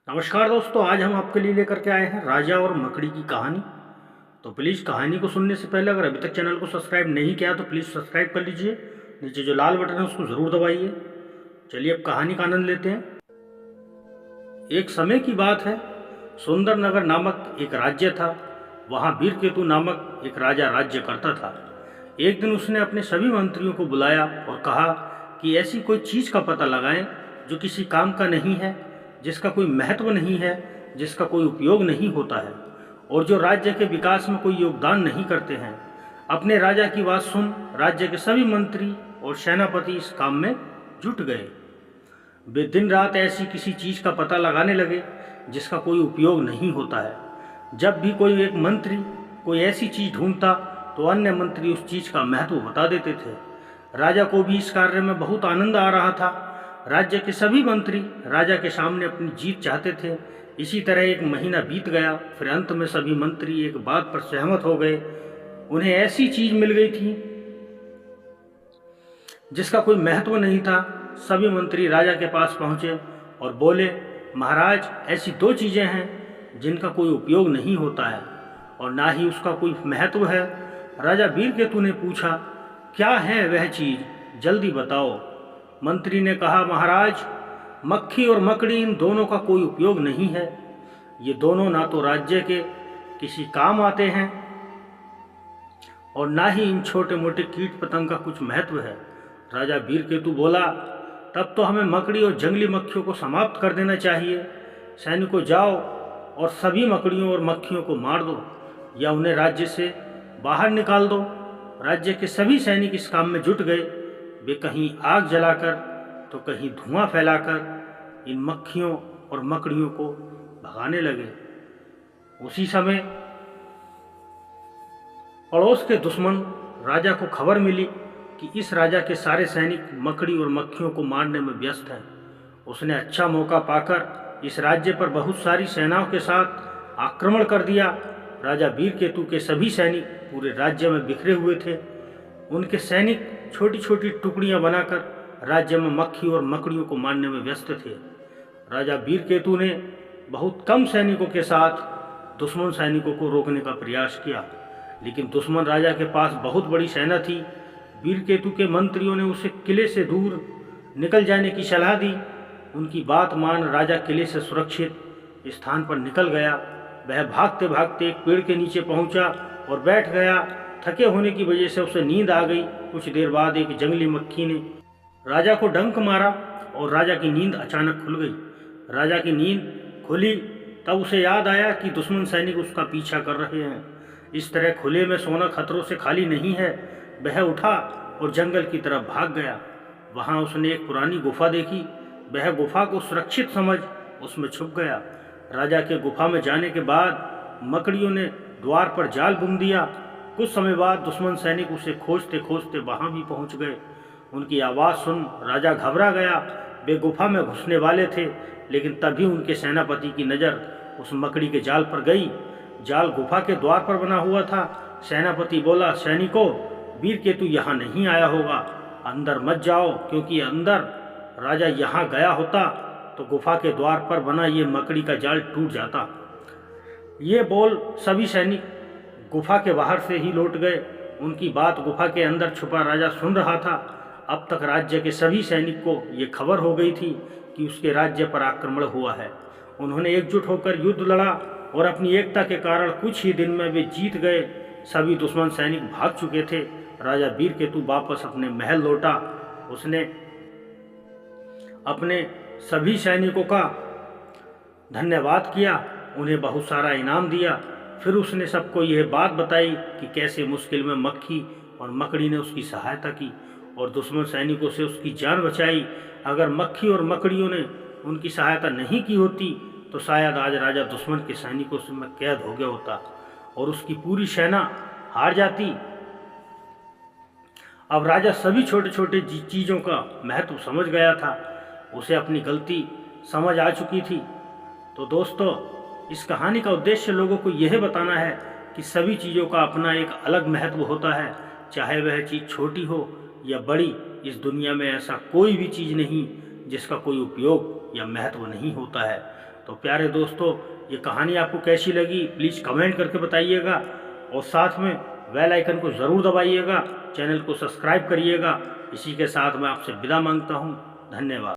नमस्कार दोस्तों, आज हम आपके लिए लेकर के आए हैं राजा और मकड़ी की कहानी। तो प्लीज़ कहानी को सुनने से पहले अगर अभी तक चैनल को सब्सक्राइब नहीं किया तो प्लीज़ सब्सक्राइब कर लीजिए। नीचे जो लाल बटन है उसको ज़रूर दबाइए। चलिए अब कहानी का आनंद लेते हैं। एक समय की बात है, सुंदर नगर नामक एक राज्य था। वहाँ वीरकेतु नामक एक राजा राज्य करता था। एक दिन उसने अपने सभी मंत्रियों को बुलाया और कहा कि ऐसी कोई चीज़ का पता लगाएं जो किसी काम का नहीं है, जिसका कोई महत्व नहीं है, जिसका कोई उपयोग नहीं होता है और जो राज्य के विकास में कोई योगदान नहीं करते हैं। अपने राजा की बात सुन राज्य के सभी मंत्री और सेनापति इस काम में जुट गए। वे दिन रात ऐसी किसी चीज़ का पता लगाने लगे जिसका कोई उपयोग नहीं होता है। जब भी कोई एक मंत्री कोई ऐसी चीज़ ढूंढता तो अन्य मंत्री उस चीज़ का महत्व बता देते थे। राजा को भी इस कार्य में बहुत आनंद आ रहा था। राज्य के सभी मंत्री राजा के सामने अपनी जीत चाहते थे। इसी तरह एक महीना बीत गया। फिर अंत में सभी मंत्री एक बात पर सहमत हो गए। उन्हें ऐसी चीज़ मिल गई थी जिसका कोई महत्व नहीं था। सभी मंत्री राजा के पास पहुँचे और बोले, महाराज, ऐसी दो चीज़ें हैं जिनका कोई उपयोग नहीं होता है और ना ही उसका कोई महत्व है। राजा वीरकेतु ने पूछा, क्या है वह चीज़, जल्दी बताओ। मंत्री ने कहा, महाराज, मक्खी और मकड़ी, इन दोनों का कोई उपयोग नहीं है। ये दोनों ना तो राज्य के किसी काम आते हैं और ना ही इन छोटे मोटे कीट पतंग का कुछ महत्व है। राजा वीरकेतु बोला, तब तो हमें मकड़ी और जंगली मक्खियों को समाप्त कर देना चाहिए। सैनिकों, जाओ और सभी मकड़ियों और मक्खियों को मार दो या उन्हें राज्य से बाहर निकाल दो। राज्य के सभी सैनिक इस काम में जुट गए। वे कहीं आग जलाकर तो कहीं धुआं फैलाकर इन मक्खियों और मकड़ियों को भगाने लगे। उसी समय पड़ोस के दुश्मन राजा को खबर मिली कि इस राजा के सारे सैनिक मकड़ी और मक्खियों को मारने में व्यस्त हैं। उसने अच्छा मौका पाकर इस राज्य पर बहुत सारी सेनाओं के साथ आक्रमण कर दिया। राजा वीरकेतु के सभी सैनिक पूरे राज्य में बिखरे हुए थे। उनके सैनिक छोटी छोटी टुकड़ियां बनाकर राज्य में मक्खी और मकड़ियों को मारने में व्यस्त थे। राजा वीरकेतु ने बहुत कम सैनिकों के साथ दुश्मन सैनिकों को रोकने का प्रयास किया, लेकिन दुश्मन राजा के पास बहुत बड़ी सेना थी। वीरकेतु के मंत्रियों ने उसे किले से दूर निकल जाने की सलाह दी। उनकी बात मान राजा किले से सुरक्षित स्थान पर निकल गया। वह भागते भागते एक पेड़ के नीचे पहुंचा और बैठ गया। थके होने की वजह से उसे नींद आ गई। कुछ देर बाद एक जंगली मक्खी ने राजा को डंक मारा और राजा की नींद अचानक खुल गई। राजा की नींद खुली तब उसे याद आया कि दुश्मन सैनिक उसका पीछा कर रहे हैं। इस तरह खुले में सोना खतरों से खाली नहीं है। वह उठा और जंगल की तरफ भाग गया। वहाँ उसने एक पुरानी गुफा देखी। वह गुफा को सुरक्षित समझ उसमें छुप गया। राजा के गुफा में जाने के बाद मकड़ियों ने द्वार पर जाल बुन दिया। कुछ समय बाद दुश्मन सैनिक उसे खोजते खोजते वहाँ भी पहुँच गए। उनकी आवाज़ सुन राजा घबरा गया। वे गुफा में घुसने वाले थे, लेकिन तभी उनके सेनापति की नज़र उस मकड़ी के जाल पर गई। जाल गुफा के द्वार पर बना हुआ था। सेनापति बोला, सैनिकों, वीरकेतु यहाँ नहीं आया होगा, अंदर मत जाओ, क्योंकि अंदर राजा यहाँ गया होता तो गुफा के द्वार पर बना ये मकड़ी का जाल टूट जाता। ये बोल सभी सैनिक गुफा के बाहर से ही लौट गए। उनकी बात गुफा के अंदर छुपा राजा सुन रहा था। अब तक राज्य के सभी सैनिक को ये खबर हो गई थी कि उसके राज्य पर आक्रमण हुआ है। उन्होंने एकजुट होकर युद्ध लड़ा और अपनी एकता के कारण कुछ ही दिन में वे जीत गए। सभी दुश्मन सैनिक भाग चुके थे। राजा वीरकेतु वापस अपने महल लौटा। उसने अपने सभी सैनिकों का धन्यवाद किया, उन्हें बहुत सारा इनाम दिया। फिर उसने सबको यह बात बताई कि कैसे मुश्किल में मक्खी और मकड़ी ने उसकी सहायता की और दुश्मन सैनिकों से उसकी जान बचाई। अगर मक्खी और मकड़ियों ने उनकी सहायता नहीं की होती तो शायद आज राजा दुश्मन के सैनिकों से में कैद हो गया होता और उसकी पूरी सेना हार जाती। अब राजा सभी छोटे छोटे चीज़ों का महत्व समझ गया था। उसे अपनी गलती समझ आ चुकी थी। तो दोस्तों, इस कहानी का उद्देश्य लोगों को यह बताना है कि सभी चीज़ों का अपना एक अलग महत्व होता है। चाहे वह चीज़ छोटी हो या बड़ी, इस दुनिया में ऐसा कोई भी चीज़ नहीं जिसका कोई उपयोग या महत्व नहीं होता है। तो प्यारे दोस्तों, ये कहानी आपको कैसी लगी प्लीज़ कमेंट करके बताइएगा, और साथ में बेल आइकन को ज़रूर दबाइएगा, चैनल को सब्सक्राइब करिएगा। इसी के साथ मैं आपसे विदा मांगता हूँ। धन्यवाद।